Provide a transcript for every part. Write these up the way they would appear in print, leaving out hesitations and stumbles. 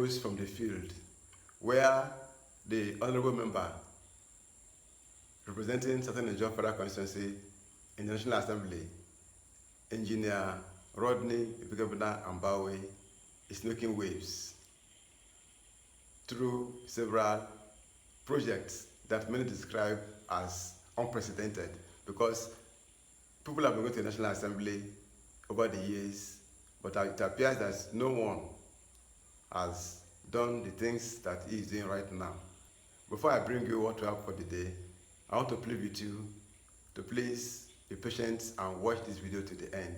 news from the field, where the honorable member representing Southern Nigeria Federal Constituency in the National Assembly, Engineer Rodney Ibikebuna Ambawe, is making waves through several projects that many describe as unprecedented, because people have been going to the National Assembly over the years, but it appears that no one has done the things that he is doing right now. Before I bring you what we have for the day, I want to plead with you to please be patient and watch this video to the end,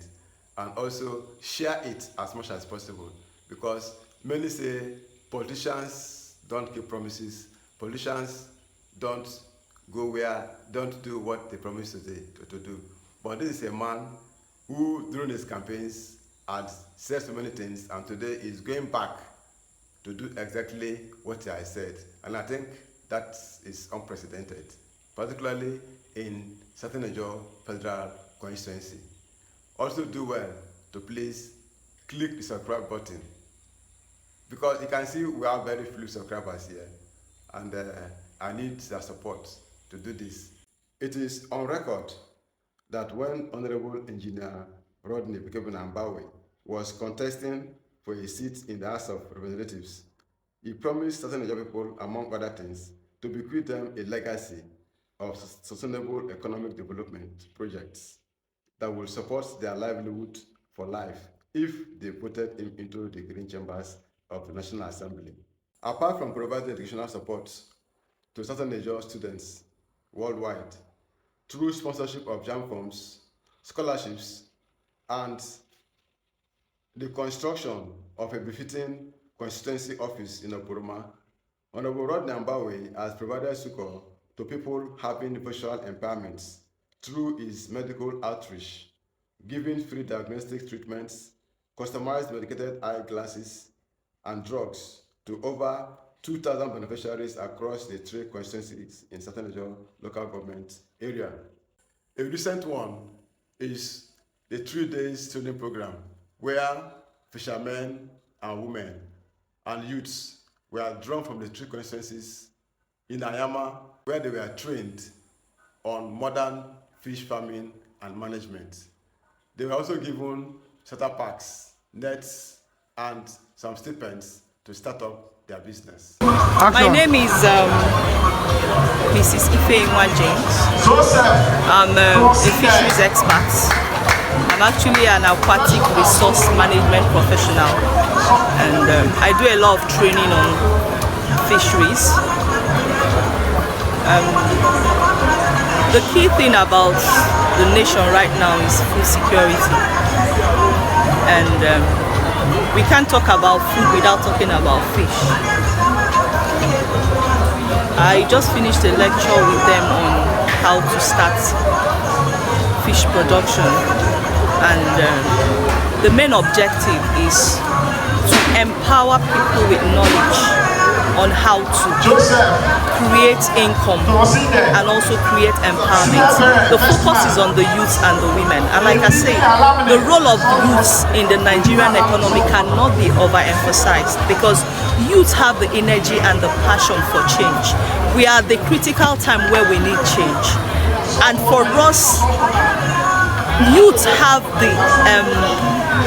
and also share it as much as possible, because many say politicians don't keep promises, politicians don't do what they promise to do. But this is a man who, during his campaigns, had said so many things, and today is going back to do exactly what I said. And I think that is unprecedented, particularly in Southern Nigeria Federal Constituency. Also do well to please click the subscribe button, because you can see we have very few subscribers here, and I need their support to do this. It is on record that when Honorable Engineer Rodney Ibikebuna Ambawe was contesting for a seat in the House of Representatives, he promised Southern Nigeria people, among other things, to bequeath them a legacy of sustainable economic development projects that will support their livelihood for life if they voted him into the green chambers of the National Assembly. Apart from providing educational support to Southern Nigeria students worldwide through sponsorship of JAMB forms, scholarships, and the construction of a befitting constituency office in Oporoma, Honorable Rodney Ambawe has provided succor to people having visual impairments through his medical outreach, giving free diagnostic treatments, customized medicated eyeglasses, and drugs to over 2,000 beneficiaries across the 3 constituencies in Southern Nigeria local government area. A recent one is the 3 days training program, where fishermen and women and youths were drawn from the 3 constituencies in Ayama, where they were trained on modern fish farming and management. They were also given starter packs, nets, and some stipends to start up their business. My name is Mrs. Ifeinwa James. I'm a fisheries expert. I'm actually an aquatic resource management professional, and I do a lot of training on fisheries. The key thing about the nation right now is food security, and we can't talk about food without talking about fish. I just finished a lecture with them on how to start fish production, and the main objective is to empower people with knowledge on how to create income and also create empowerment. The focus is on the youth and the women, and like I say, the role of youth in the Nigerian economy cannot be overemphasized, because youth have the energy and the passion for change. We are at the critical time where we need change, and for us, youth have the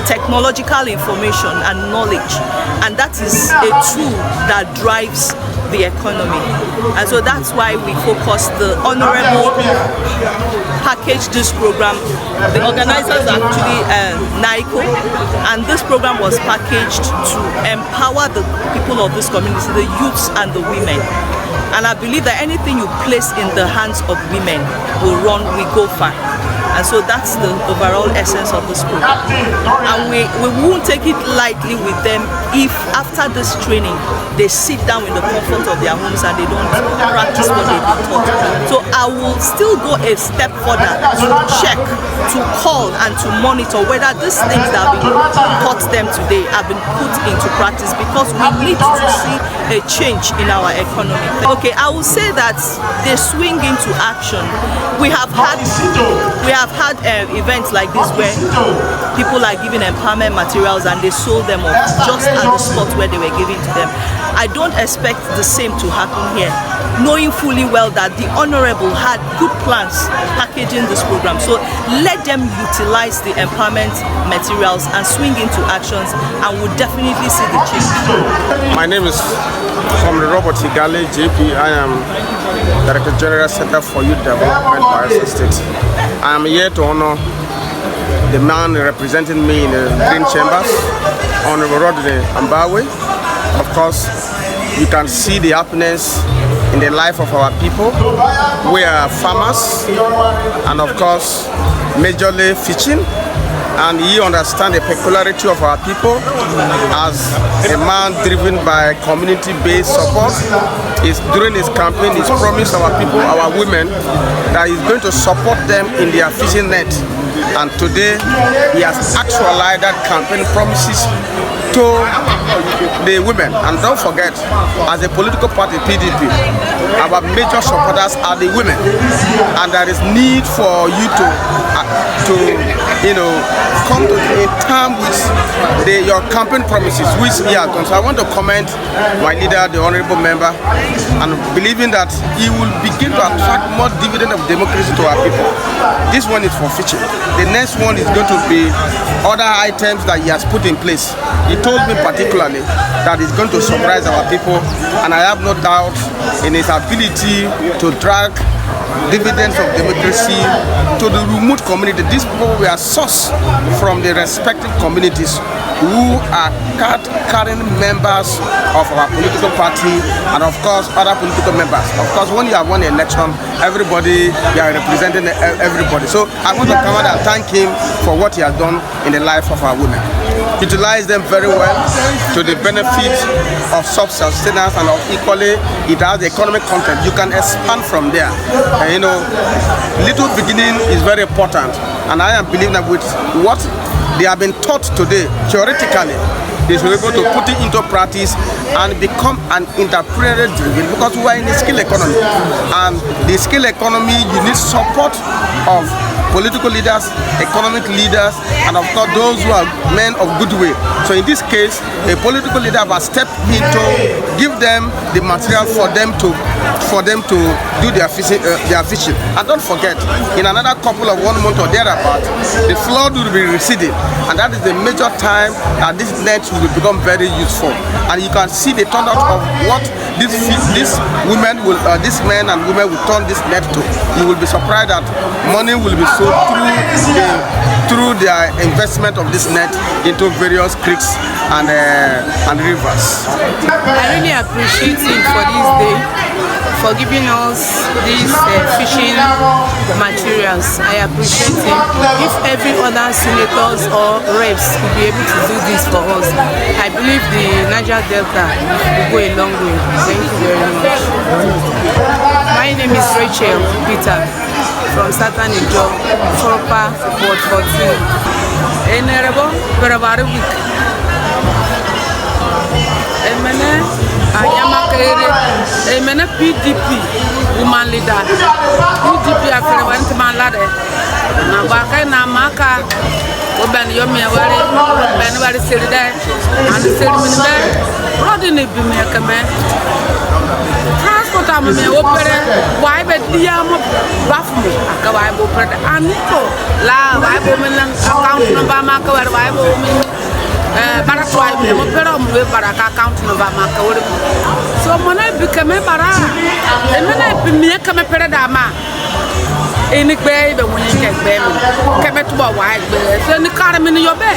technological information and knowledge, and that is a tool that drives the economy. And so that's why we focus. The honorable packaged this program. The organizers are actually NICO, and this program was packaged to empower the people of this community, the youths and the women. And I believe that anything you place in the hands of women will go far. And so that's the overall essence of this program. And we won't take it lightly with them if after this training they sit down in the comfort of their homes and they don't practice what they've been taught. So I will still go a step further to check, to call, and to monitor whether these things that have been taught them today have been put into practice, because we need to see a change in our economy. Okay, I will say that they swing into action. We have had events like this where people are given empowerment materials and they sold them off just as the spot where they were given to them. I don't expect the same to happen here, knowing fully well that the Honorable had good plans packaging this program. So let them utilize the empowerment materials and swing into actions, and we'll definitely see the change. My name is Robert Igale, JP. I am Director General Center for Youth Development, Bayelsa State. I am here to honor the man representing me in the Green Chambers, Honorable Rodney Ambawe. Of course, you can see the happiness in the life of our people. We are farmers and of course majorly fishing, and he understands the peculiarity of our people as a man driven by community-based support. During his campaign, he's promised our people, our women, that he's going to support them in their fishing net. And today, he has actualized that campaign promises to the women. And don't forget, as a political party, PDP, our major supporters are the women. And there is need for you to come to a term with your campaign promises, which he has done. So I want to commend my leader, the honorable member, and believing that he will begin to attract more dividend of democracy to our people. This one is for fishing. The next one is going to be other items that he has put in place. He told me particularly that he's going to surprise our people, and I have no doubt in his ability to drag dividends of democracy to the remote community. These people were sourced from the respective communities who are card-carrying members of our political party and of course other political members. Of course, when you have won an election, everybody, you are representing everybody. So I want to come out and thank him for what he has done in the life of our women. Utilize them very well to the benefit of self-sustenance, and of equally it has the economic content. You can expand from there. And, little beginning is very important, and I am believing that with what they have been taught today, theoretically, they should be able to put it into practice and become an entrepreneurial driven, because we are in a skill economy, and the skill economy, you need support of political leaders, economic leaders, and of course those who are men of goodwill. So in this case, a political leader has stepped in to give them the material for them to do their fishing. And don't forget, in another couple of 1 month or thereabout, the flood will be receding, and that is the major time that this net will become very useful. And you can see the turnout of what these men and women will turn this net to. You will be surprised that money will be sold through their investment of this net into various creeks and rivers. I really appreciate him for this day, for giving us these fishing materials. I appreciate him. If every other senators or reps could be able to do this for us, I believe the Niger Delta will go a long way. Thank you very much. My name is Rachel Peter from Satan Ijo, Foropa, Ward 14. Honorable Barabarabik. Emene Ayamakere, Emene PDP, woman leader. PDP after went to my ladder. Nabaka Namaka, Oban Yomiawari, Benwari Silida, and the ceremony there. Rodney Bimekame. Transport am me opere, why be diamo bafu, akawai bo opere, aniko, la, why bo men account number maka, why bo men. Baratwai me opera mwe baraka account number maka wori. So mona bikame bara. Emena bimie kame pere dama. Eni gbe be woni kegbe me. Kebe tuba wai gbe. So ni kare me ni yobe.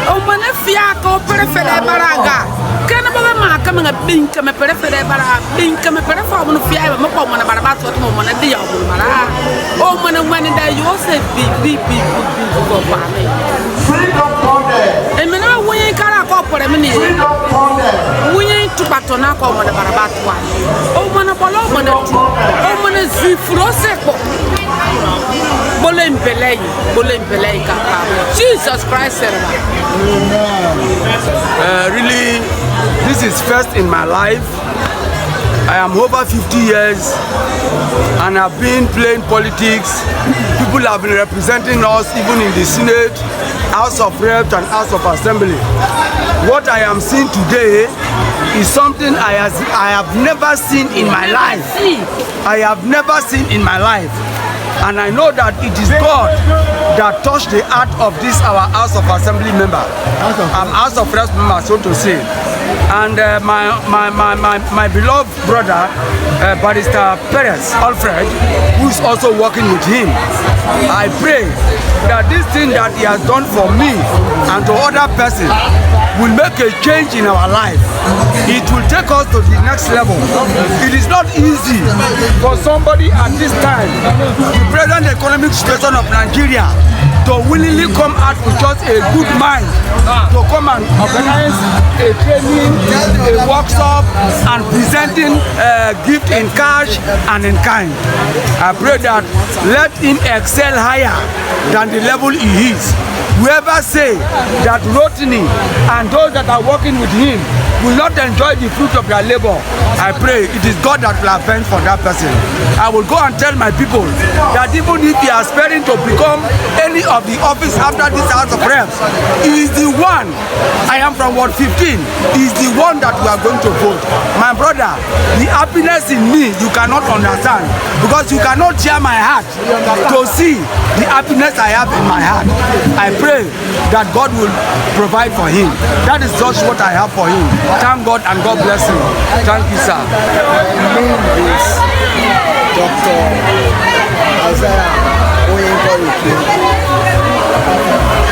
O mona fia ka opere fere baraga. Kana ba ma kame nga bin kame pere fere bara. Bin kame pere fa mo fia ba mo ko mona bara ba so to mo mona di ya mo mara. O mona wani da yo se bi go ba me. Emena wonye kara ko pore me ni wonye tupatona ko mo da barabatwa o mo na bolo mo na tu o mo na zifuro seko bolempelei ka Jesus Christ. Really, this is first in my life I am over 50 years and I've been playing politics. People have been representing us even in the Senate, House of Reps and House of Assembly. What I am seeing today is something I have never seen in my life. I have never seen in my life. And I know that it is God that touched the heart of this our House of Assembly member, House of Reps member, so to say. And my beloved brother, Barrister Perez Alfred, who is also working with him. I pray that this thing that he has done for me and to other persons will make a change in our life. It will take us to the next level. It is not easy for somebody at this time, the present economic situation of Nigeria, to willingly come out with just a good mind to come and organize a training, a workshop, and presenting gift in cash and in kind. I pray that let him excel higher than the level he is. Whoever say that Rotimi and those that are working with him will not enjoy the fruit of their labor, I pray it is God that will avenge for that person. I will go and tell my people that even if they are aspiring to become any of the office after this House of Reps, he is the one. I am from Ward 15. He is the one that we are going to vote. My brother, the happiness in me you cannot understand, because you cannot share my heart to see the happiness I have in my heart. I pray that God will provide for him. That is just what I have for him. Thank God and God bless him. Thank you, sir. My name is Dr. Isaiah Oyenko-Ike.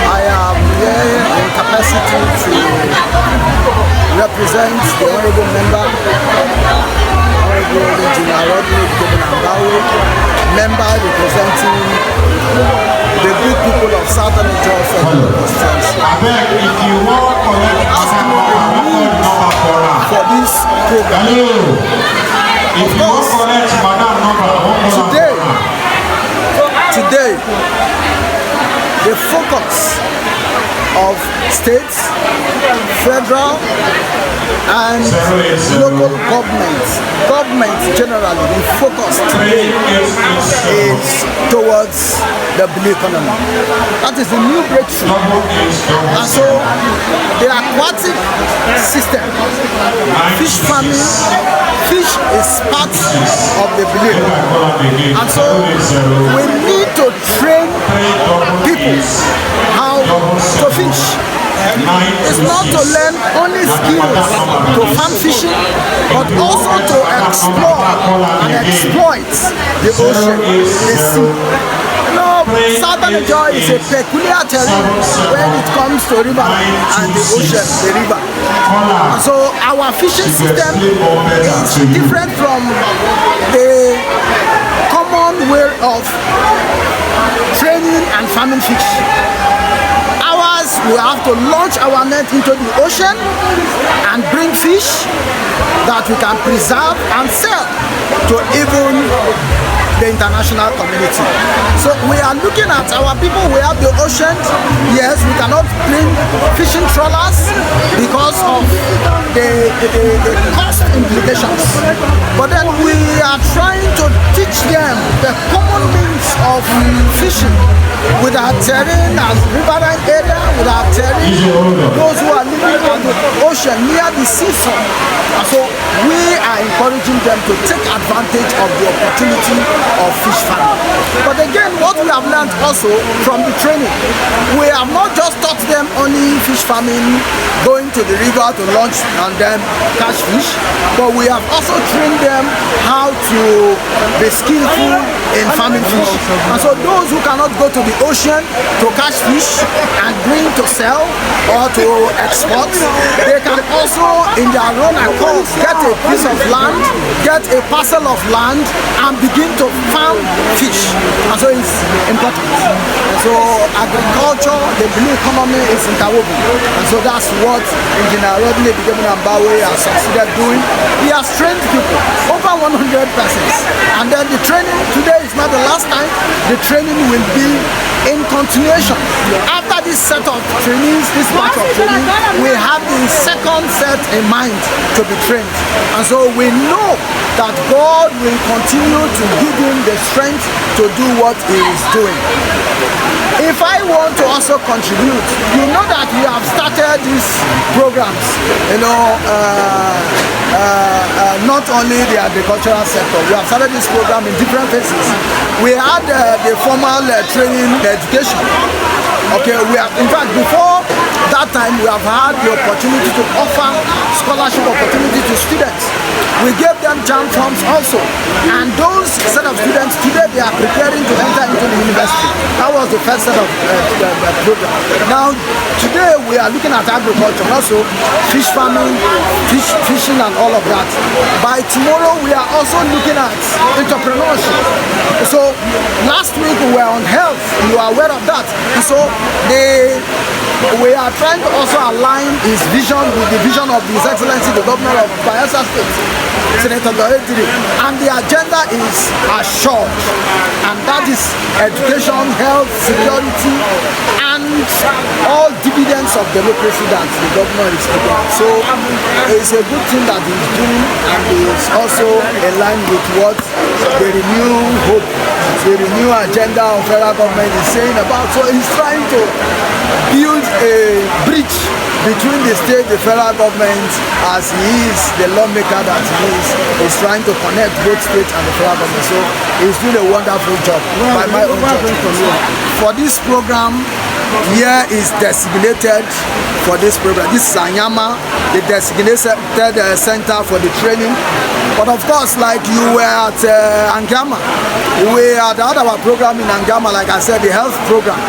I am here in capacity to represent the honorable member, Honorable Engineer Rodney Gobinambawe, member representing the good people of Southern Nigeria Federal Constituency. Asking the need for this program. Of course, today, the focus of states, federal, and local government generally, the focus today is towards the blue economy. That is the new breakthrough. And so the aquatic system, fish farming, fish is part of the blue economy. And so we need to train people how to fish. It's not to learn only skills to farm fishing, but also to explore and exploit the ocean, the sea. Southern Nigeria is a peculiar terrain when it comes to river and the ocean, the river. So our fishing system is different from the common way of training and farming fish. Ours, we have to launch our net into the ocean and bring fish that we can preserve and sell to even the international community. So we are looking at our people. We have the ocean. Yes, we cannot bring fishing trawlers because of the cost implications. But then we are trying to teach them the common means of fishing with our terrain as riverine area, with our terrain, those who are living on the ocean near the seafront. And so we are encouraging them to take advantage of the opportunity of fish farming. But again, what we have learned also from the training, we have not just taught them only fish farming, going to the river to launch and then catch fish, but we have also trained them how to be skillful in farming fish. And so those who cannot go to the ocean to catch fish and bring to sell or to export, they can also in their own accord get a piece of land, get a parcel of land and begin to farm fish. And so it's important. And so agriculture, the blue economy is interwoven. And so that's what Engineer Rodney Gobinambawe has succeeded doing. He has trained people, over 100 persons. And then the training today is not the last time. The training will be in continuation. After after this set of trainings, this batch of training, we have the second set in mind to be trained. And so we know that God will continue to give him the strength to do what he is doing. If I want to also contribute, you know that we have started these programs, not only the agricultural sector, we have started this program in different phases. We had the formal training, the education. Okay, we have, in fact, before that time, we have had the opportunity to offer scholarship opportunity to students. We gave them JAM forms also, and those set of students today they are preparing to enter into the university. That was the first set of program. Now today we are looking at agriculture, also fish farming, fishing and all of that. By tomorrow we are also looking at entrepreneurship. So last week we were on health, you are aware of that. And so we are trying to also align his vision with the vision of His Excellency the Governor of Bayelsa State, Senator Dohetiri, and the agenda is assured, and that is education, health, security, and all dividends of democracy that the governor is taking. So it's a good thing that he's doing, and is also aligned with what the Renew Hope, the Renew agenda of federal government is saying about. So he's trying to build a bridge between the state, the federal government, as he is the lawmaker that he is trying to connect both state and the federal government. So he's doing a wonderful job by my own judgment. For this program, here is designated for this program. This is Anyama, the designated center for the training. But of course, like you were at Angama, we had our program in Angama, like I said, the health program.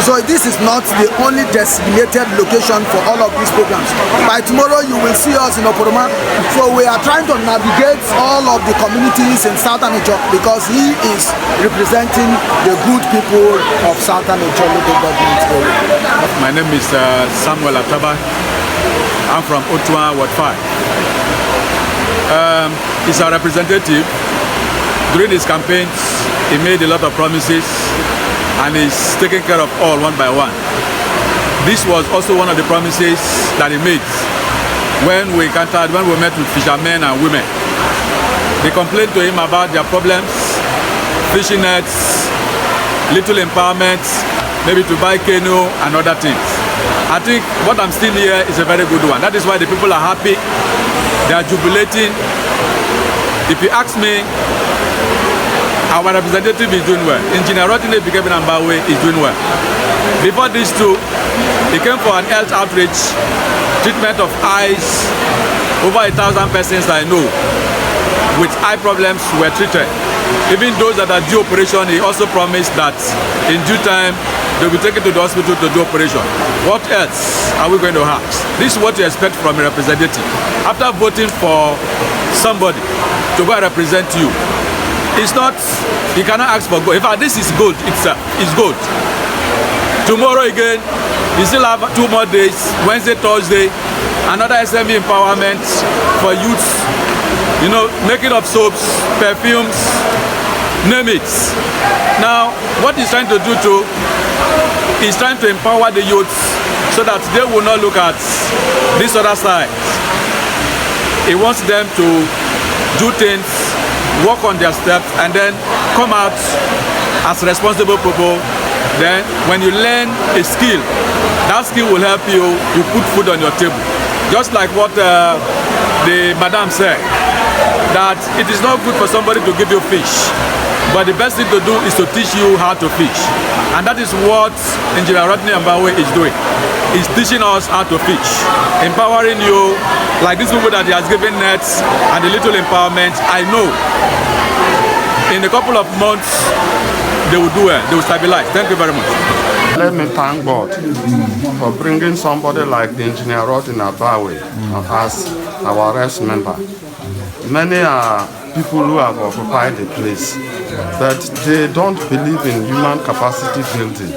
So this is not the only designated location for all of these programs. By tomorrow, you will see us in Oporoma. So we are trying to navigate all of the communities in Southern Ijo, because he is representing the good people of Southern Ijo local government area. My name is Samuel Ataba. I'm from Ottawa, Ward 5. He's our representative. During his campaigns, he made a lot of promises, and he's taking care of all one by one. This was also one of the promises that he made when we met with fishermen and women. They complained to him about their problems, fishing nets, little empowerment, maybe to buy canoe and other things. I think what I'm seeing here is a very good one. That is why the people are happy, they are jubilating. If you ask me, our representative is doing well. Engineer Rotine Bikebin Ambawe is doing well. Before these two, he came for an health outreach, treatment of eyes. Over 1,000 persons I know with eye problems were treated. Even those that are due operation, he also promised that in due time they will be taken to the hospital to do operation. What else are we going to have? This is what you expect from a representative. After voting for somebody to go and represent you, it's not, you cannot ask for gold. In fact, this is gold itself. It's gold. Tomorrow again, you still have 2 more days, Wednesday, Thursday, another SME empowerment for youths, making of soaps, perfumes, name it. Now, what he's trying to do too, he's trying to empower the youths so that they will not look at this other side. He wants them to do things, work on their steps, and then come out as responsible people. Then when you learn a skill, that skill will help you put food on your table. Just like what the madam said, that it is not good for somebody to give you fish, but the best thing to do is to teach you how to fish. And that is what Engineer Rodney Ambawe is doing. He's teaching us how to fish, empowering you, like these people that he has given nets and a little empowerment. I know in a couple of months they will do it, they will stabilize. Thank you very much. Let me thank God for bringing somebody like the Engineer Rodney Ambawe as our rest member. Many are people who have occupied the place, but they don't believe in human capacity building.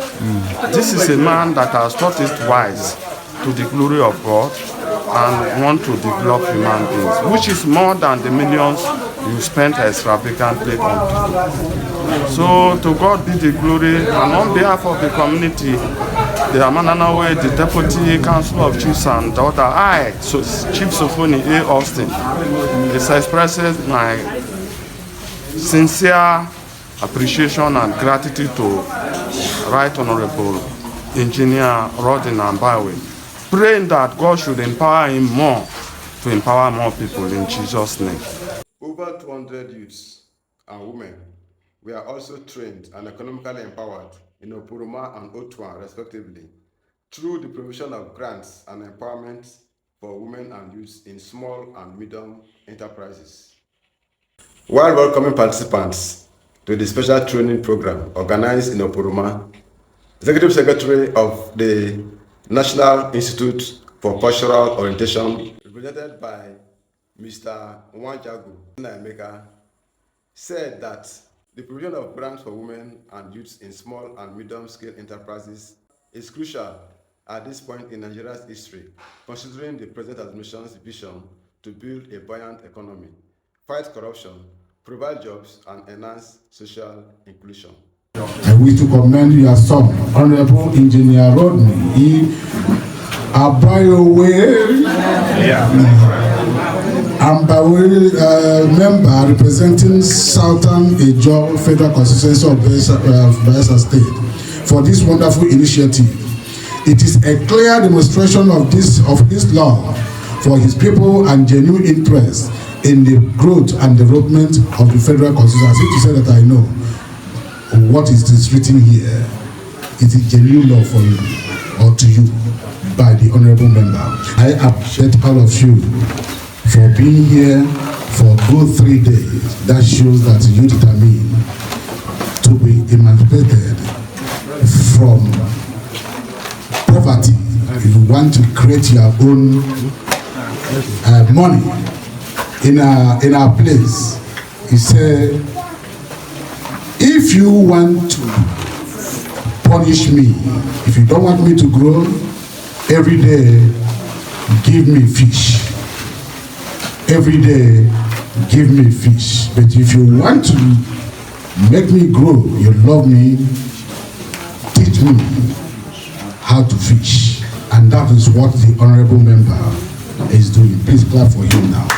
This is a man that has taught it wise to the glory of God and want to develop human beings, which is more than the millions you spent extravagantly on people. So to God be the glory, and on behalf of the community, the Amananawe, the Deputy Council of Chiefs and daughter, Chief Sofoni A. Austin, is expresses my sincere appreciation and gratitude to Right Honorable Engineer Rodin Ambawe, praying that God should empower him more to empower more people in Jesus' name. Over 200 youths and women were also trained and economically empowered in Opuruma and Otuan, respectively, through the provision of grants and empowerment for women and youths in small and medium enterprises. While welcoming participants to the special training program organized in Opuruma, Executive Secretary of the National Institute for Cultural Orientation, represented by Mr. Nwanjagu Naemeka, said that the provision of grants for women and youths in small and medium-scale enterprises is crucial at this point in Nigeria's history, considering the present administration's vision to build a buoyant economy, fight corruption, provide jobs, and enhance social inclusion. I wish to commend your son, Honorable Engineer Rodney Ambawe, member representing Southern Ijaw Federal Constituency of Bayelsa State, for this wonderful initiative. It is a clear demonstration of his love for his people and genuine interest in the growth and development of the federal constitution. As if to say that I know what is written here. It is genuine love for you or to you by the honorable member. I appreciate all of you for being here for a good 3 days. That shows that you determined to be emancipated from poverty. You want to create your own money in our place. He said, if you want to punish me, if you don't want me to grow, every day give me fish. Every day give me fish. But if you want to make me grow, you love me, teach me how to fish. And that is what the honorable member is doing. Please clap for him now.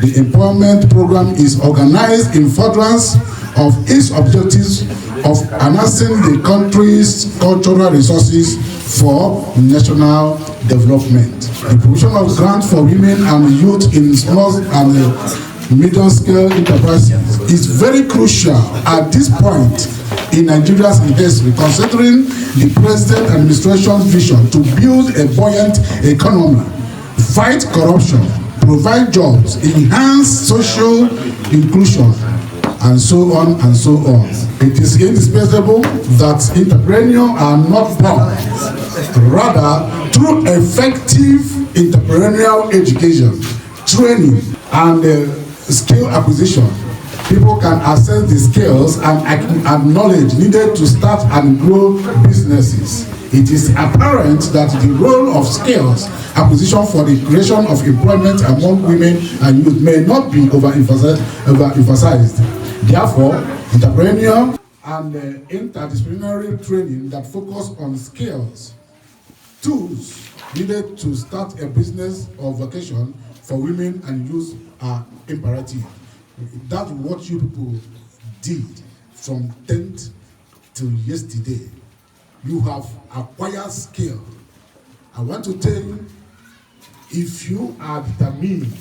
The empowerment program is organized in furtherance of its objectives of enhancing the country's cultural resources for national development. The provision of grants for women and youth in small and medium-scale enterprises is very crucial at this point in Nigeria's history, considering the present administration's vision to build a buoyant economy, fight corruption, provide jobs, enhance social inclusion, and so on and so on. It is indispensable that entrepreneurs are not born. Rather, through effective entrepreneurial education, training, and skill acquisition, people can access the skills and knowledge needed to start and grow businesses. It is apparent that the role of skills acquisition for the creation of employment among women and youth may not be overemphasized. Therefore, entrepreneurial and interdisciplinary training that focus on skills, tools needed to start a business or vocation for women and youth are imperative. That's what you people did from 10th till yesterday. You have acquired skill. I want to tell you, if you are determined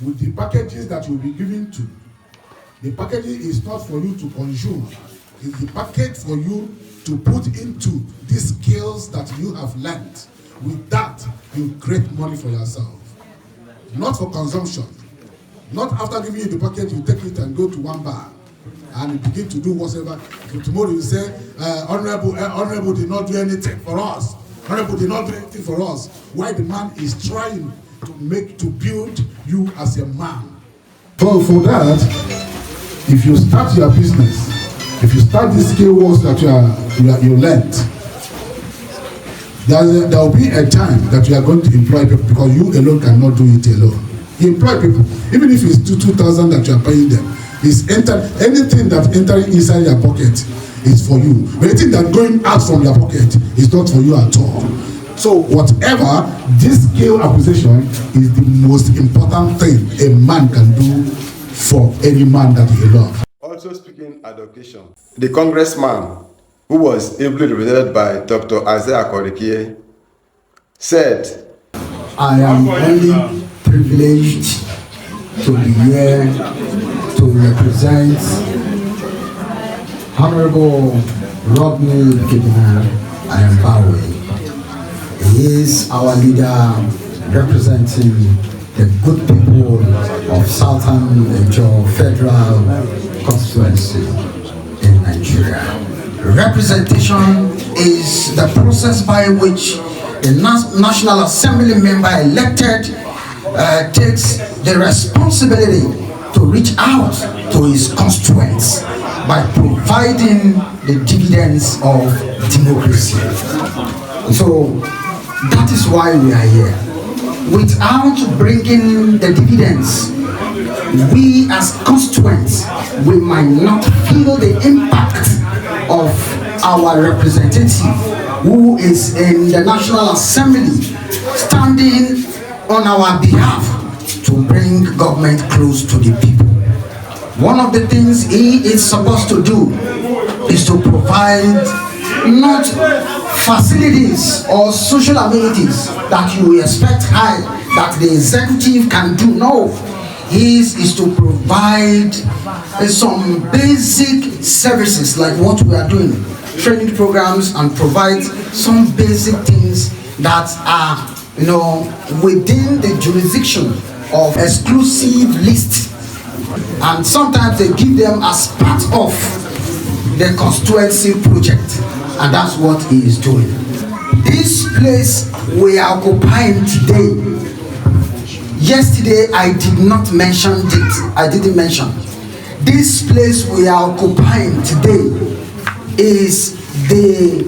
with the packages that you'll be given to, the packaging is not for you to consume. It's the package for you to put into these skills that you have learned. With that, you create money for yourself. Not for consumption. Not after giving you the package, you take it and go to one bar and begin to do whatever. Tomorrow you say, Honorable did not do anything for us. Honorable did not do anything for us. Why the man is trying to build you as a man. So for that, if you start your business, if you start these skill works that you learned, there will be a time that you are going to employ people, because you alone cannot do it alone. You employ people, even if it's 2,000 that you are paying them, is anything that entering inside your pocket is for you. But anything that going out from your pocket is not for you at all. So whatever, this skill acquisition is the most important thing a man can do for any man that he loves. Also speaking at the occasion, the congressman who was ably represented by Dr. Isaiah Korikie said, I am only privileged to be here to represent Honorable Rodney Kibina Ayambawe. He is our leader representing the good people of Southern Ijaw Federal Constituency in Nigeria. Representation is the process by which the National Assembly member elected takes the responsibility to reach out to his constituents by providing the dividends of democracy. So that is why we are here. Without bringing the dividends, we as constituents, we might not feel the impact of our representative who is in the National Assembly standing on our behalf to bring government close to the people. One of the things he is supposed to do is to provide not facilities or social amenities that you expect high that the executive can do. No, his is to provide some basic services like what we are doing, training programs, and provide some basic things that are, within the jurisdiction of exclusive lists, and sometimes they give them as part of the constituency project, and that's what he is doing. This place we are occupying today, yesterday I did not mention it, I didn't mention. This place we are occupying today is the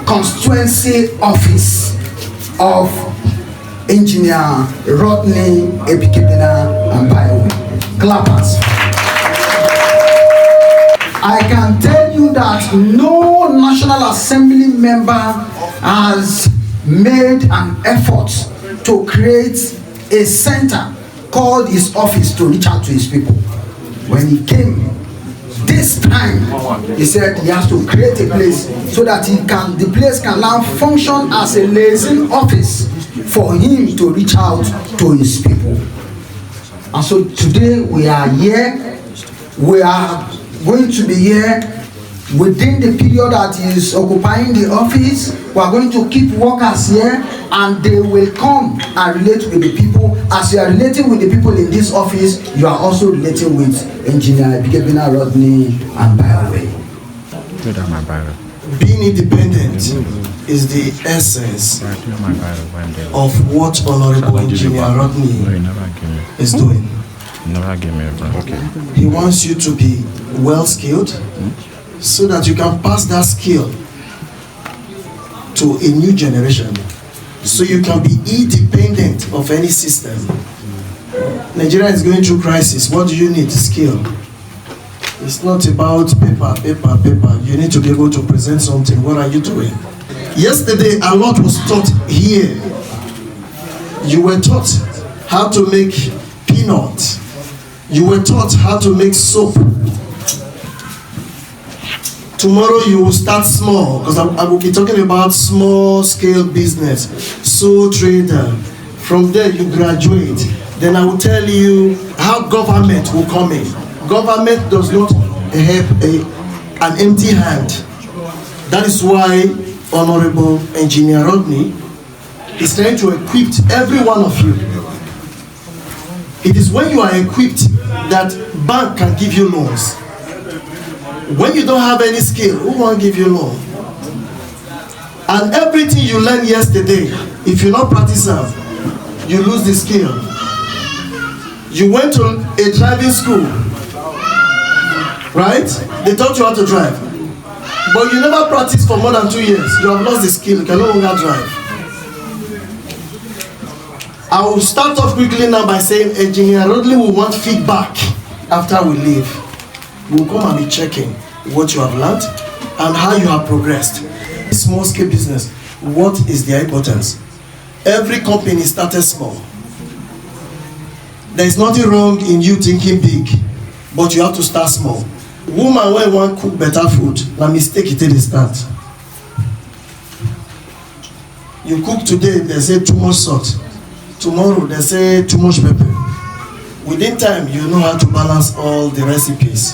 constituency office of Engineer Rodney Ebikebina Ayambawe. Clappers. I can tell you that no National Assembly member has made an effort to create a center called his office to reach out to his people. When he came this time, he said he has to create a place so that the place can now function as a liaison office for him to reach out to his people. And so today we are here. We are going to be here within the period that he is occupying the office. We are going to keep workers here, and they will come and relate with the people. As you are relating with the people in this office, you are also relating with Engineer Ebikebina Rodney Ayambawe. Being independent is the essence of what Honorable Engineer Rodney is doing. He wants you to be well skilled so that you can pass that skill to a new generation, so you can be independent of any system. Nigeria is going through crisis. What do you need? Skill. It's not about paper. You need to be able to present something. What are you doing? Yesterday, a lot was taught here. You were taught how to make peanuts. You were taught how to make soap. Tomorrow you will start small, because I will be talking about small scale business, sole trader. From there you graduate. Then I will tell you how government will come in. Government does not help an empty hand. That is why Honorable Engineer Rodney is trying to equip every one of you. It is when you are equipped that bank can give you loans. When you don't have any skill, who won't give you loan? And everything you learned yesterday, if you not practice it, you lose the skill. You went to a driving school, right? They taught you how to drive, but you never practiced for more than 2 years. You have lost the skill. You can no longer drive. I will start off quickly now by saying Engineer Rodney will want feedback after we leave, we'll come and be checking what you have learned and how you have progressed. Small scale business, what is their importance? Every company started small. There is nothing wrong in you thinking big, but you have to start small. Woman when want cook better food, na mistake it till they start. You cook today, they say too much salt. Tomorrow, they say too much pepper. Within time, you know how to balance all the recipes.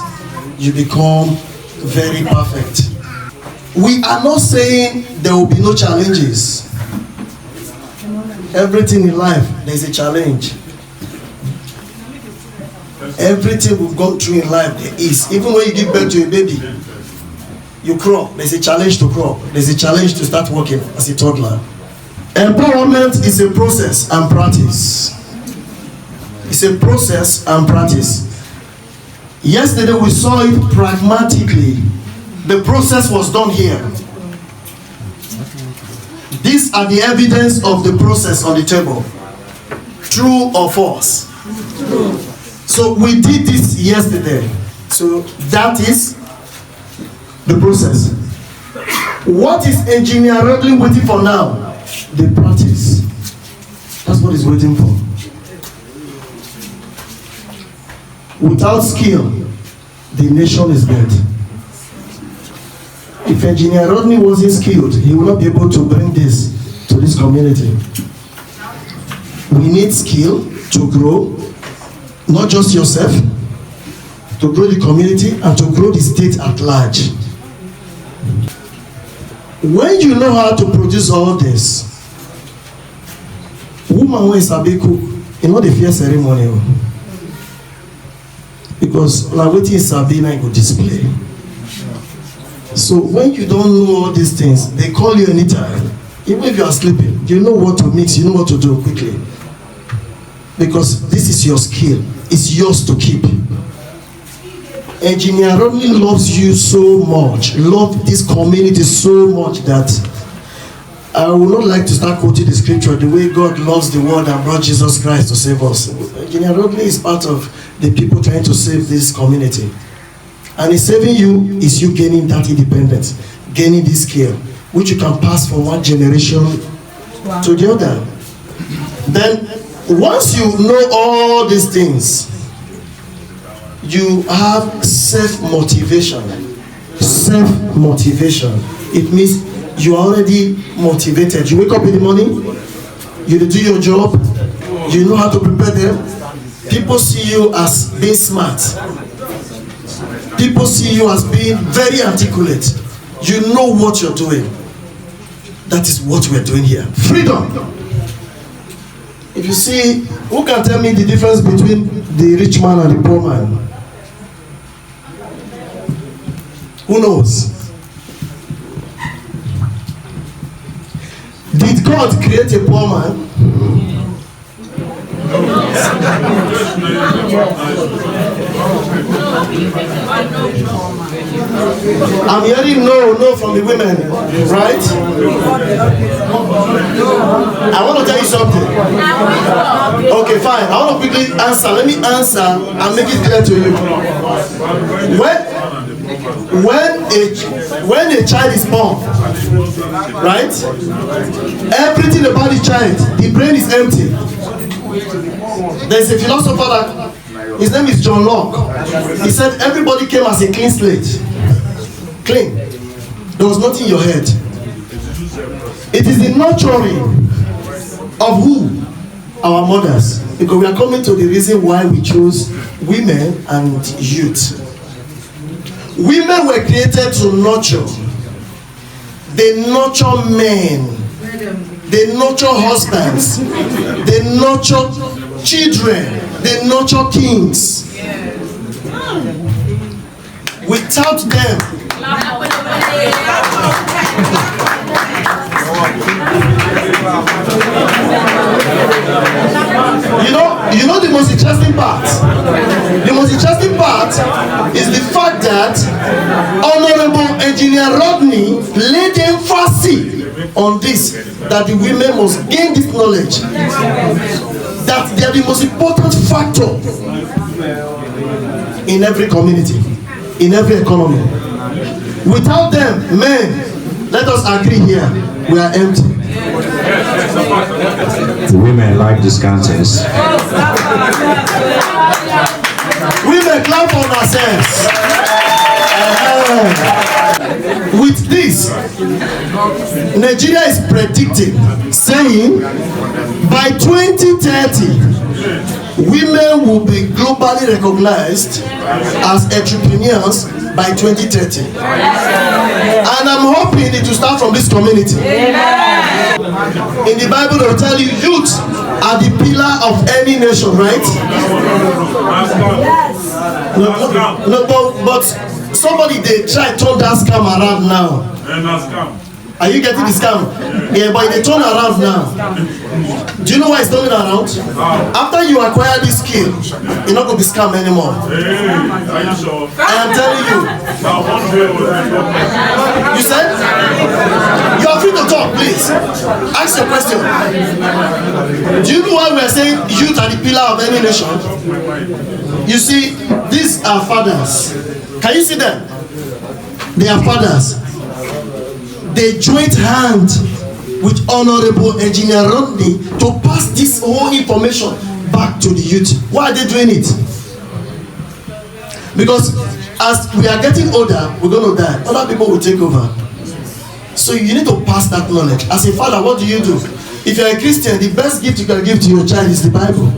You become very perfect. We are not saying there will be no challenges. Everything in life, there is a challenge. Everything we've gone through in life, there is. Even when you give birth to a baby, you crawl. There's a challenge to crawl. There's a challenge to start working as a toddler. Empowerment is a process and practice. It's a process and practice. Yesterday we saw it pragmatically. The process was done here. These are the evidence of the process on the table. True or false? True. So we did this yesterday. So that is the process. What is engineer Rodley waiting for now? The practice. That's what he's waiting for. Without skill, the nation is dead. If engineer Rodney wasn't skilled, he will not be able to bring this to this community. We need skill to grow, not just yourself, to grow the community and to grow the state at large. When you know how to produce all this, woman wey sabi cook, you know the fear ceremony. Because like wetin sabi na go display. So when you don't know all these things, they call you anytime. Even if you are sleeping, you know what to mix, you know what to do quickly. Because this is your skill. It's yours to keep. Engineer Rodney loves you so much, love this community so much that I would not like to start quoting the scripture the way God loves the world and brought Jesus Christ to save us. Engineer Rodney is part of the people trying to save this community. And in saving you is you gaining that independence, gaining this skill, which you can pass from one generation to the other. Then, once you know all these things, you have self-motivation. Self-motivation. It means you are already motivated. You wake up in the morning, you do your job, you know how to prepare them. People see you as being smart. People see you as being very articulate. You know what you're doing. That is what we're doing here. Freedom. If you see, who can tell me the difference between the rich man and the poor man? Who knows? Did God create a poor man? I'm hearing no from the women, right? I want to tell you something. Okay, fine. I want to quickly answer. Let me answer and make it clear to you. When a child is born, right? Everything about the child, the brain is empty. There's a philosopher that his name is John Locke. He said everybody came as a clean slate. Clean. There was nothing in your head. It is the nurturing of who? Our mothers. Because we are coming to the reason why we chose women and youth. Women were created to nurture. They nurture men. They nurture husbands. They nurture children. They nurture kings. Without them, you know the most interesting part. The most interesting part is the fact that Honorable Engineer Rodney laid emphasis on this, that the women must gain this knowledge, that they are the most important factor in every community, in every economy. Without them, men, let us agree here, we are empty. The women like this contest. Women, clap for ourselves. With this, Nigeria is predicting, saying by 2030, women will be globally recognized as entrepreneurs by 2030. And I'm hoping it will start from this community. In the Bible, they will tell you youth are the pillar of any nation, right? No, but somebody they try to turn that scam around now. Are you getting the scam? Yeah, but they turn around now. Do you know why it's turning around? After you acquire this skill, you're not going to be scam anymore. I am telling you. You said? You are free to talk, please. Ask your question. Do you know why we are saying youth are the pillar of any nation? You see, these are fathers. Can you see them? They are fathers. They joined hand with Honorable Engineer Rodney to pass this whole information back to the youth. Why are they doing it? Because as we are getting older, we're going to die. Other people will take over. So you need to pass that knowledge. As a father, what do? If you're a Christian, the best gift you can give to your child is the Bible.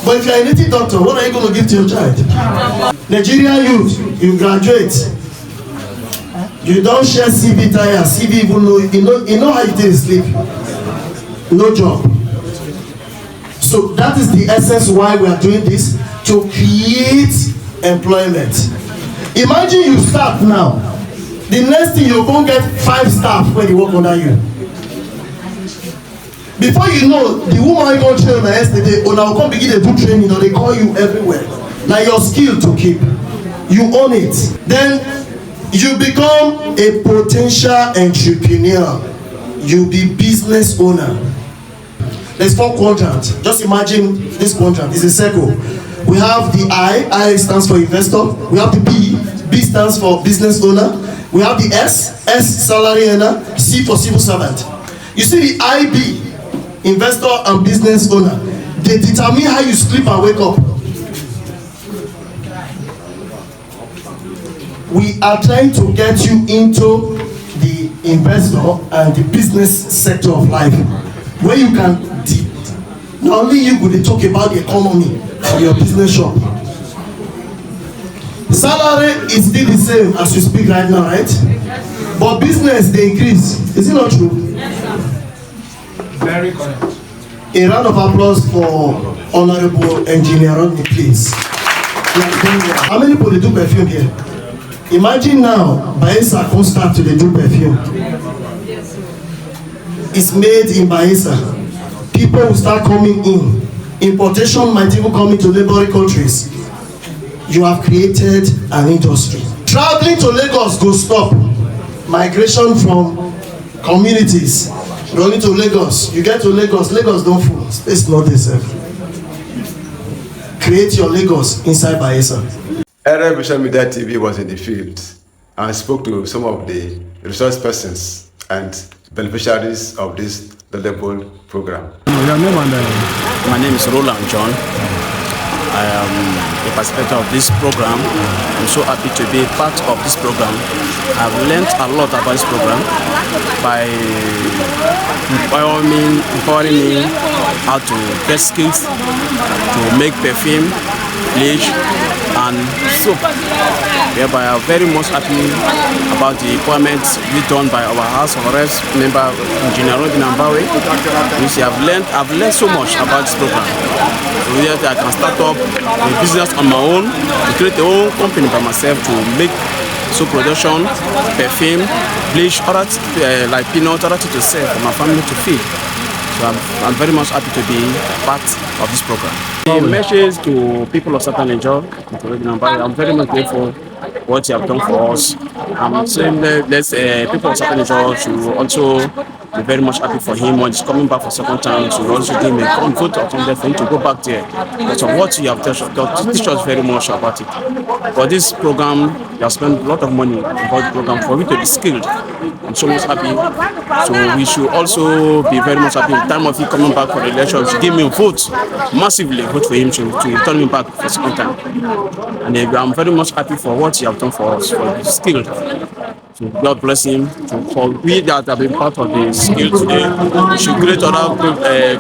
But if you're a native doctor, what are you going to give to your child? Nigerian youth, you graduate. You don't share CV tire, CV even know you know how it is sleep. No job. So that is the essence why we are doing this, to create employment. Imagine you start now. The next thing you're going to get 5 staff when they work under you. Before you know, the woman you go train yesterday, or now come begin to do training, or they call you everywhere. Now your skill to keep. You own it. Then you become a potential entrepreneur. You be business owner. There's 4 quadrants. Just imagine this quadrant is a circle. We have the I stands for investor. We have the B stands for business owner. We have the S salary earner, C for civil servant. You see the IB, investor and business owner, they determine how you sleep and wake up. We are trying to get you into the investor and the business sector of life, where you can, not only you could talk about the economy for your business shop. Salary is still the same as we speak right now, right? But business, they increase. Is it not true? Yes, sir. Very correct. A round of applause for Honorable Engineer Rodney, please. How many people they do perfume here? Imagine now, Bayelsa can start to do perfume. It's made in Bayelsa. People will start coming in. Importation might even come into neighboring countries. You have created an industry. Traveling to Lagos go stop. Migration from communities running to Lagos. You get to Lagos, Lagos don't full. Space not the same. Create your Lagos inside Bayelsa. Area Vision Media TV was in the field and spoke to some of the resource persons and beneficiaries of this valuable program. My name is Roland John. I am a participator of this program. I'm so happy to be part of this program. I've learned a lot about this program by empowering me how to get skills to make perfume, bleach, and soap. Whereby I'm very much happy about the requirements done by our House of Reps member, Engineer Rodney Nambawe. You see, I've learned so much about this program. So here I can start up a business on my own, to create a whole company by myself to make soap production, perfume, bleach, other like peanut, other to sell for my family to feed. So I'm very much happy to be part of this program. The message to people of Southern Nigeria, I'm very much grateful for what you have done for us. I'm saying that people of Southern Nigeria should also we're very much happy for him. When he's coming back for second time, to also give him a come vote or something for him to go back there. But what you have teach us very much about it. For this program, you have spent a lot of money about the program for me to be skilled. I'm so much happy. So we should also be very much happy. The time of him coming back for the election, to give me a vote, massively vote for him to return me back for second time. And I'm very much happy for what he has done for us, for the skilled. So God bless him. For we that have been part of the skill today, we should create other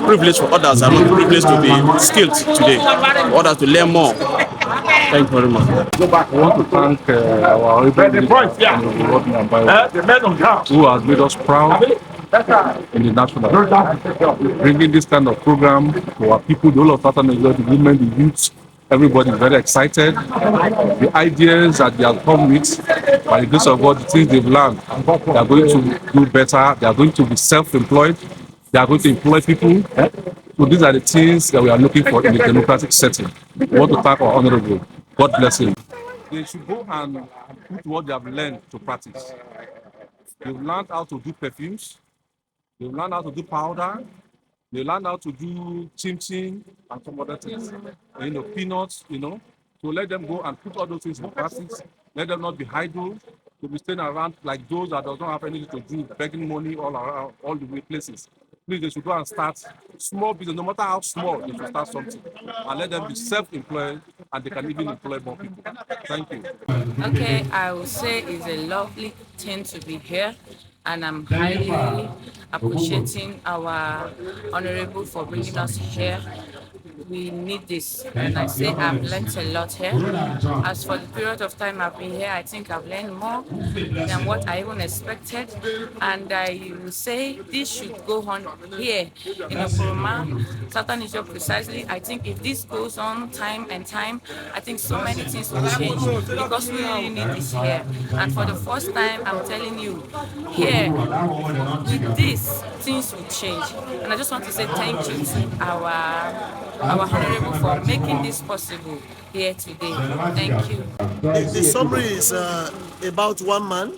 privilege for others. I'm not privileged to be skilled today, for others to learn more. Thank you very much. I want to thank our leader, who has made us proud in the national, bringing this kind of program to our people, the whole of Southern Nigeria, the women, the youths. Everybody is very excited. The ideas that they have come with, by the grace of God, the things they've learned, they are going to do better. They are going to be self-employed. They are going to employ people. So these are the things that we are looking for in a democratic setting. We want to thank our honorable. God bless him. They should go and put what they have learned to practice. They've learned how to do perfumes. They've learned how to do powder. They learn how to do chin-chin and some other things. Peanuts, So let them go and put all those things in practice. Let them not be idle, to be staying around like those that don't have anything to do, begging money all around, all the way places. Please, they should go and start small business, no matter how small, they should start something. And let them be self-employed, and they can even employ more people. Thank you. Okay, I will say it's a lovely thing to be here. And I'm highly appreciating our honorable for bringing us here. We need this, and I say I've learned a lot here. As for the period of time I've been here, I think I've learned more than what I even expected, and I will say this should go on here in Okoroma, Southern Nigeria precisely. I think if this goes on time and time, I think so many things will change, because we really need this here. And for the first time, I'm telling you, here, with this, things will change. And I just want to say thank you to our honorable for making this possible here today. Thank you. The summary is about one man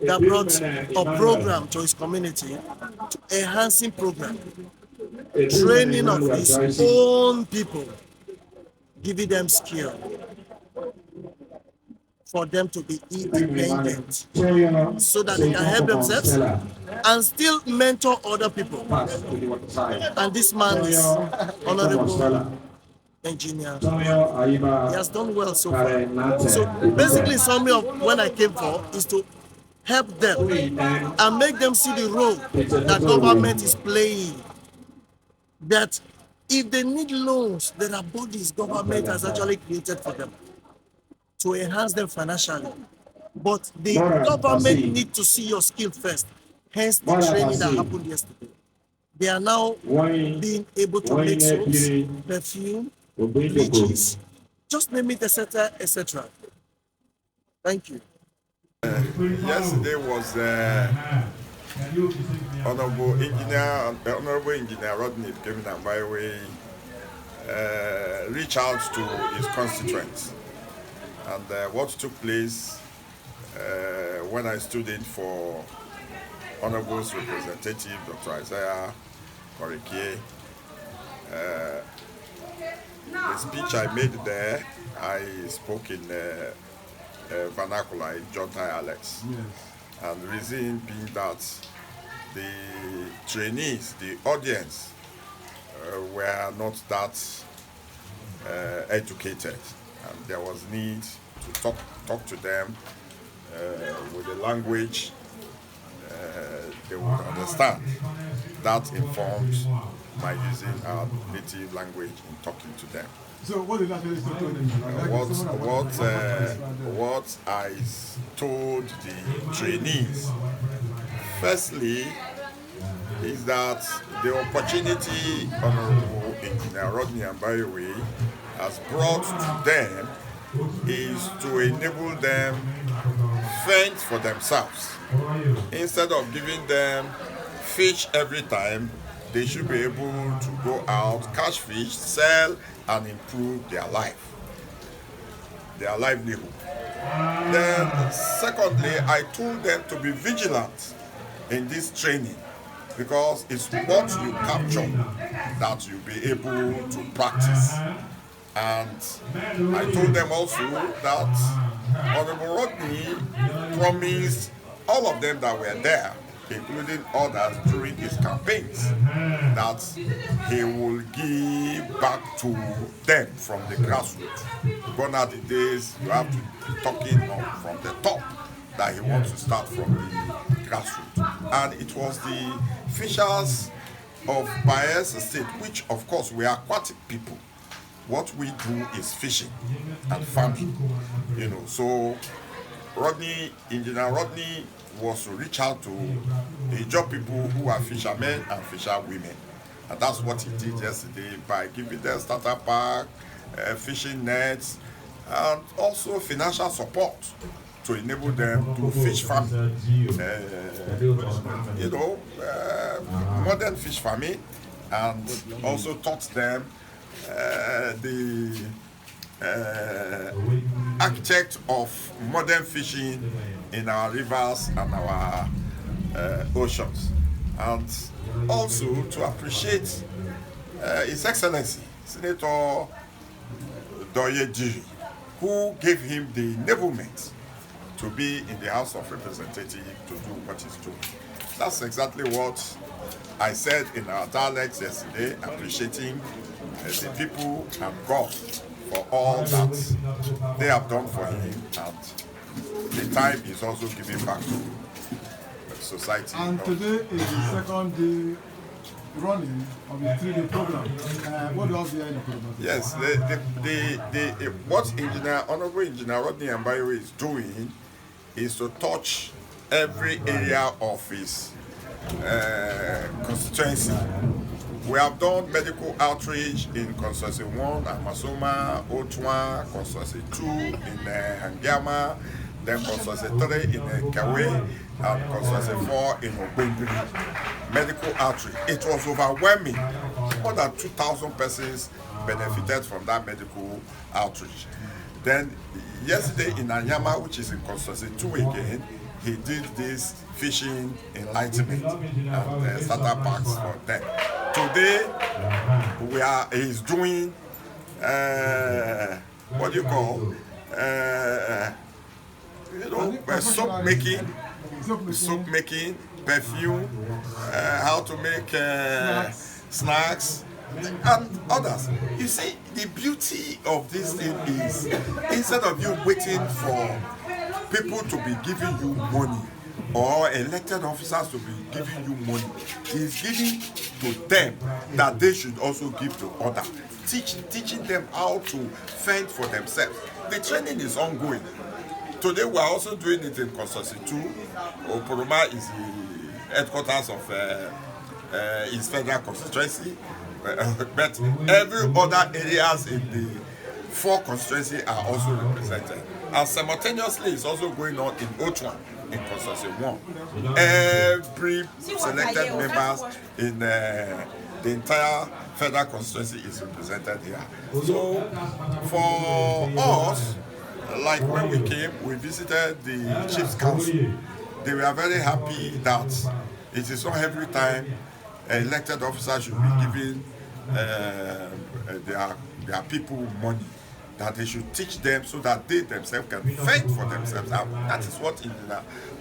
that brought a program to his community, enhancing program, training of his own people, giving them skill for them to be independent so that they can help themselves and still mentor other people. And this man is honorable engineer. He has done well so far. So basically, summary of when I came for is to help them and make them see the role that government is playing. That if they need loans, there are bodies government has actually created for them to enhance them financially. But the government need to see your skill first. Hence the training that happened yesterday. They are now being able to make soaps, perfume, bleaches, just name it, etc., etc. Thank you. Yesterday was Honorable Engineer Rodney Kevin Ambayewa reach out to his constituents. And what took place when I stood in for Honorable's representative, Dr. Isaiah Korikie, the speech I made there, I spoke in vernacular, in Jontai Alex. Yes. And the reason being that the trainees, the audience, were not that educated. And there was need to talk to them with a language they would understand. That informs my using our native language in talking to them. So what did that what I told the trainees, firstly, is that the opportunity Honorable Engineer Rodney Ambayewa has brought to them is to enable them fend for themselves. Instead of giving them fish every time, they should be able to go out, catch fish, sell, and improve their life, their livelihood. Then, secondly, I told them to be vigilant in this training, because it's what you capture that you'll be able to practice. And I told them also that Honorable Rodney promised all of them that were there, including others during his campaigns, that he will give back to them from the grassroots. Gone are the days you have to be talking from the top, that he wants to start from the grassroots. And it was the fishers of Bayelsa State, which of course we are aquatic people. What we do is fishing and farming, you know. So Rodney, Engineer Rodney, was to reach out to the job people who are fishermen and fisherwomen. And that's what he did yesterday by giving them starter pack, fishing nets, and also financial support to enable them to fish farming. You know, modern fish farming, and also taught them the architect of modern fishing in our rivers and our oceans, and also to appreciate His Excellency Senator Doye Diri, who gave him the enablement to be in the House of Representatives to do what he's doing. That's exactly what I said in our dialects yesterday, appreciating the people and God for all that they have done for him, and the time is also giving back to society. And today is the second day running of the 3-day program. What do you have there in the program? Yes, what Honorable Engineer Rodney Ambayo is doing is to touch every area of his constituency. We have done medical outreach in Constituency 1, Amasoma, Otwa, Constituency 2 in Hangiama, then Constituency 3 in Kawe, and Constituency 4 in Ogbengiri. Medical outreach. It was overwhelming. More than 2,000 persons benefited from that medical outreach. Then yesterday in Anyama, which is in Constituency 2 again, he did this fishing enlightenment and starter packs for them. Today, he's doing, what do you call, soap making, perfume, how to make snacks, and others. You see, the beauty of this thing is, instead of you waiting for people to be giving you money, or elected officers to be giving you money, he's giving to them that they should also give to others, teaching them how to fend for themselves. The training is ongoing. Today we are also doing it in Constituency 2. Oporoma is the headquarters of his federal constituency, but every other areas in the 4 constituencies are also represented. And simultaneously, it's also going on in Otwa, in Constituency 1. Every selected members in the entire federal constituency is represented here. So, for us, like when we came, we visited the Chiefs Council. They were very happy that it is not every time elected officers should be giving their people money, that they should teach them so that they themselves can fend for themselves. And that is what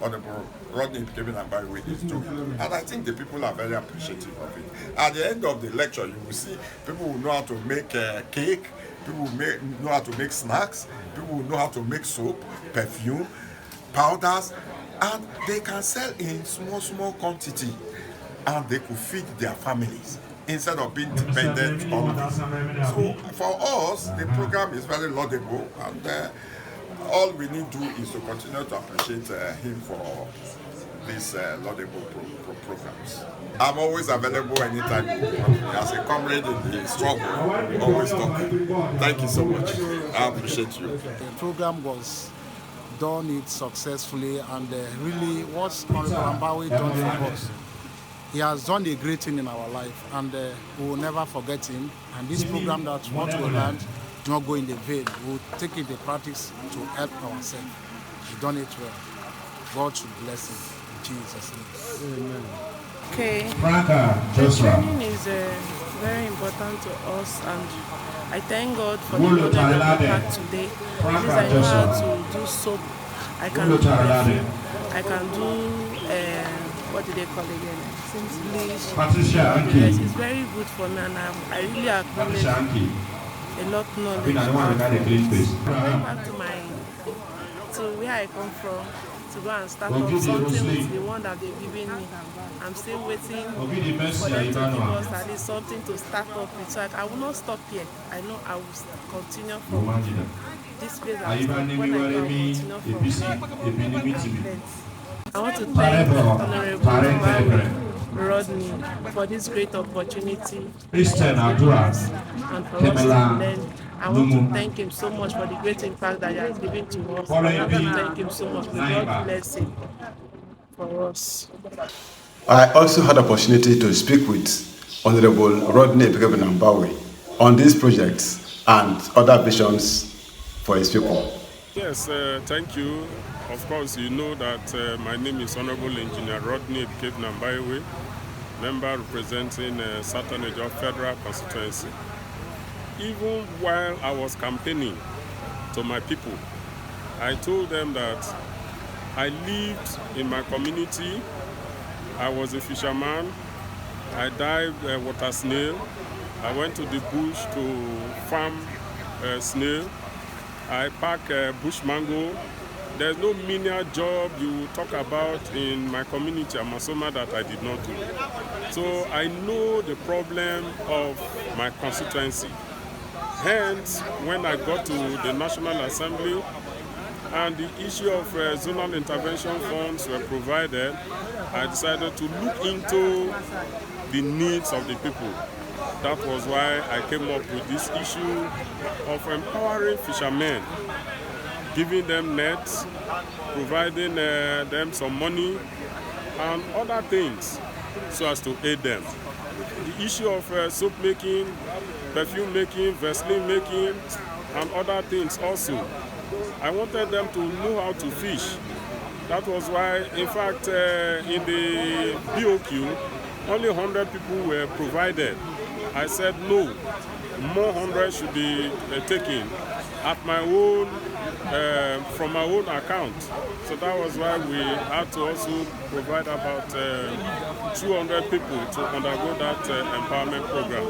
Honorable Rodney Ambayo is doing. And I think the people are very appreciative of it. At the end of the lecture, you will see people who know how to make cake, people who know how to make snacks, people who know how to make soap, perfume, powders, and they can sell in small quantity, and they could feed their families instead of being dependent on this. So for us, the program is very laudable, and all we need to do is to continue to appreciate him for these laudable programs. I'm always available anytime as a comrade in the struggle, always talking. Thank you so much. I appreciate you. The program was done it successfully, and really what Honorable Ambayo done for us. He has done a great thing in our life, and we will never forget him. And this program, that what we learned, do not go in the vain. We will take it in practice to help ourselves. We've done it well. God should bless him. Jesus' name. Amen. Okay. Franca The Joshua. training is very important to us, and I thank God for the Wolo knowledge that we Tarilade. had today. Franca At least I know how Joshua. to do soap. I can Wolo do Tarilade. perfume. I can do what do they call it again? Seems bleach. Patricia Anki. Yes, it's very good for me, and I really acknowledge Patricia Anki. a lot I knowledge. think I don't want to get a clean face. Going back to where I come from, to go and start We'll up give you something Rosalie. with the one that they've given me. I'm still waiting We'll give you Mercy for them to give Aibanoa. us at least something to start up with. So I will not stop here. I know I will continue from Imagine. this place. Aibani When I go, I will Miwaremi, continue from APC, I want to thank Parebro, Honorable Parentebre. Rodney for this great opportunity Christian Adura, and for us to Kemela learn. I want Numu. to thank him so much for the great impact that he has given to us. I Foreign want to P. thank him so much. May Naiba. God bless him for us. I also had opportunity to speak with Honorable Rodney Nambawe on these projects and other visions for his people. Yes, thank you. Of course, you know that my name is Honorable Engineer Rodney Nambawe, member representing Southern Nigeria Federal Constituency. Even while I was campaigning to my people, I told them that I lived in my community. I was a fisherman. I dived water snail. I went to the bush to farm snail. I pack bush mango. There's no menial job you talk about in my community, Amasoma, that I did not do. So I know the problem of my constituency. Hence, when I got to the National Assembly and the issue of zonal intervention funds were provided, I decided to look into the needs of the people. That was why I came up with this issue of empowering fishermen, giving them nets, providing them some money and other things so as to aid them. The issue of soap making, perfume making, Vaseline making, and other things also. I wanted them to know how to fish. That was why, in fact, in the BOQ, only 100 people were provided. I said no, more 100 should be taken at my own, from my own account. So that was why we had to also provide about 200 people to undergo that empowerment program.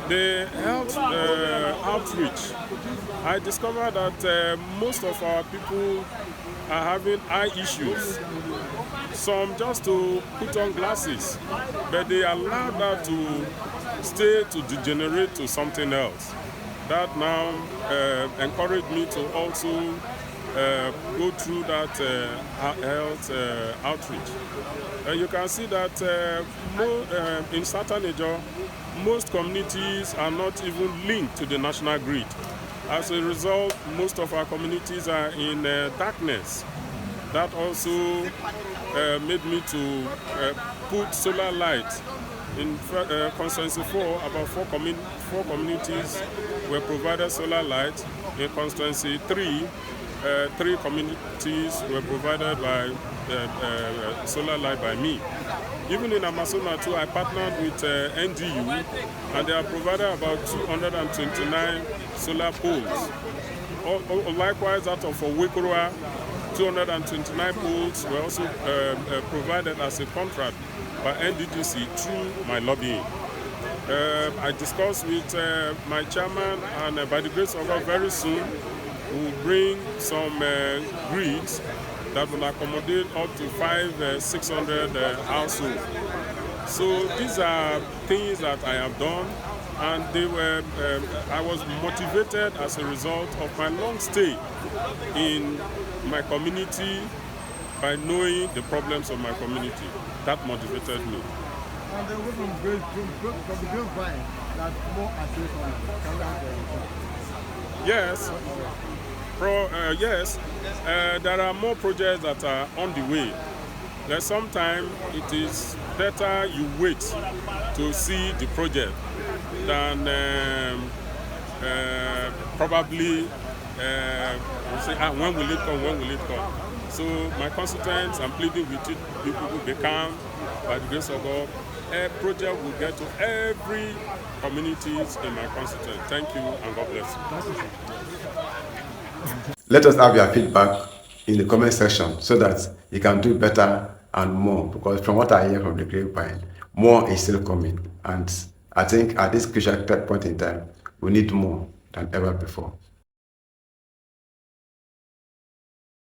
The health outreach, I discovered that most of our people are having eye issues. Some just to put on glasses, but they allow that to stay to degenerate to something else. That now encouraged me to also go through that health outreach. You can see that in Southern Nigeria, most communities are not even linked to the national grid. As a result, most of our communities are in darkness. That also made me to put solar light. In Constituency 4, about four communities were provided solar light. In Constituency 3, 3 communities were provided by solar light by me. Even in Amasoma too, I partnered with NDU, and they have provided about 229 solar poles. Likewise, out of Wekurua, 229 poles were also provided as a contract by NDDC through my lobbying. I discussed with my chairman, and by the grace of God, very soon we will bring some grids that will accommodate up to 600 households. So these are things that I have done, and they were. I was motivated as a result of my long stay in my community by knowing the problems of my community. That motivated me. And they go from the grapevine that more Yes. Yes. There are more projects that are on the way. Sometimes it is better you wait to see the project than probably say, when will it come, when will it come? So my constituents, I'm pleading with you people to be calm. By the grace of God, a project will get to every communities in my constituent. Thank you and God bless you. Let us have your feedback in the comment section so that you can do better and more, because from what I hear from the grapevine, more is still coming, and I think at this crucial point in time we need more than ever before.